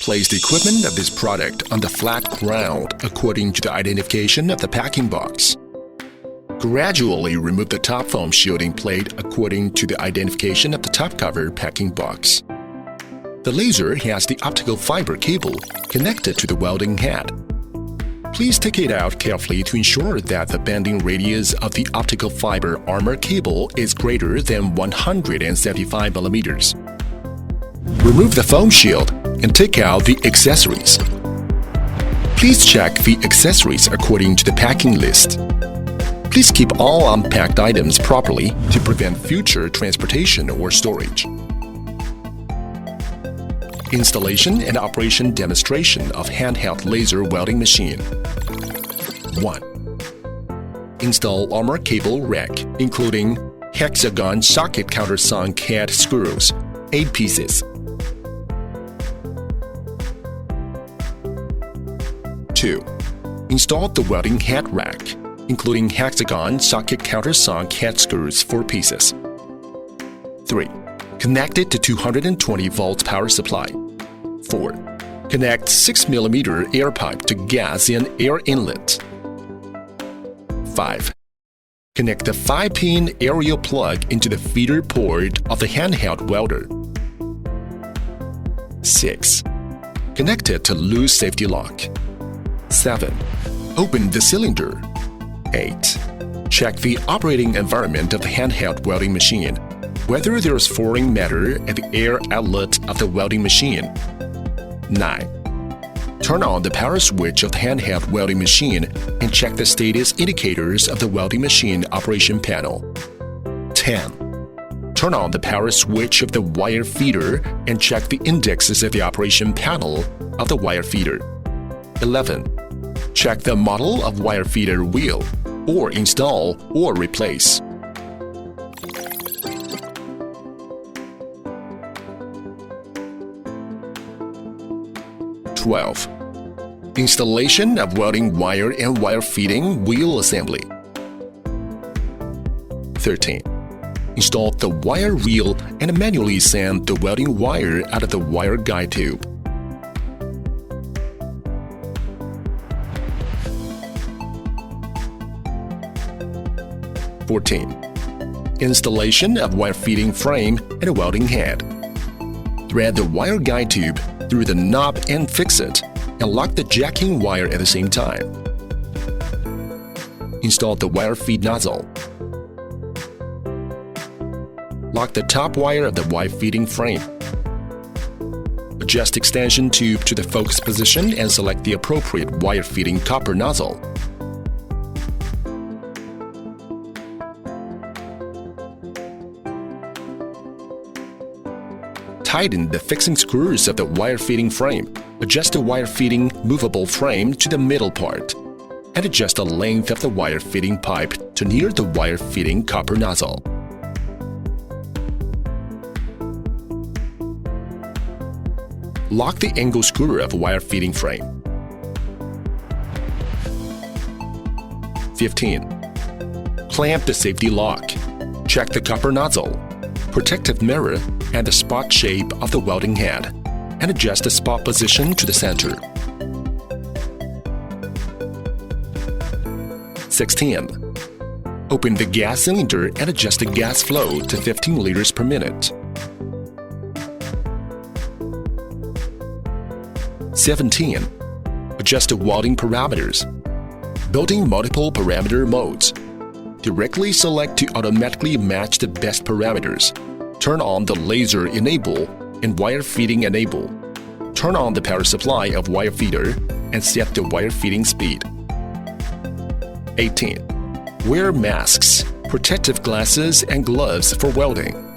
Place the equipment of this product on the flat ground according to the identification of the packing box. Gradually remove the top foam shielding plate according to the identification of the top cover packing box. The laser has the optical fiber cable connected to the welding head. Please take it out carefully to ensure that the bending radius of the optical fiber armor cable is greater than 175 millimeters. Remove the foam shield and take out the accessories. Please check the accessories according to the packing list. Please keep all unpacked items properly to prevent future transportation or storage. Installation and operation demonstration of handheld laser welding machine. 1. Install armor cable rack, including hexagon socket countersunk head screws, 8 pieces. 2. Install the welding head rack, including hexagon socket countersunk head screws, 4 pieces. 3. Connect it to 220 volts power supply. 4. Connect 6mm air pipe to gas and air inlet. 5. Connect the 5-pin aerial plug into the feeder port of the handheld welder. 6. Connect it to loose safety lock. 7. Open the cylinder. 8. Check the operating environment of the handheld welding machine, whether there is foreign matter at the air outlet of the welding machine. 9. Turn on the power switch of the handheld welding machine and check the status indicators of the welding machine operation panel. 10. Turn on the power switch of the wire feeder and check the indexes of the operation panel of the wire feeder. 11. Check the model of wire feeder wheel, or install or replace. 12. Installation of welding wire and wire feeding wheel assembly. 13. Install the wire reel and manually send the welding wire out of the wire guide tube. 14. Installation of wire feeding frame and a welding head. Thread the wire guide tube through the knob and fix it, and lock the jacking wire at the same time. Install the wire feed nozzle. Lock the top wire of the wire feeding frame. Adjust extension tube to the focus position and select the appropriate wire feeding copper nozzle. Tighten the fixing screws of the wire feeding frame. Adjust the wire feeding movable frame to the middle part, and adjust the length of the wire feeding pipe to near the wire feeding copper nozzle. Lock the angle screw of wire feeding frame. 15. Clamp the safety lock. Check the copper nozzle, protective mirror, and the spot shape of the welding head, and adjust the spot position to the center. 16. Open the gas cylinder and adjust the gas flow to 15 liters per minute. 17. Adjust the welding parameters. Building multiple parameter modes. Directly select to automatically match the best parameters. Turn on the laser enable and wire feeding enable. Turn on the power supply of wire feeder and set the wire feeding speed. 18. Wear masks, protective glasses, and gloves for welding.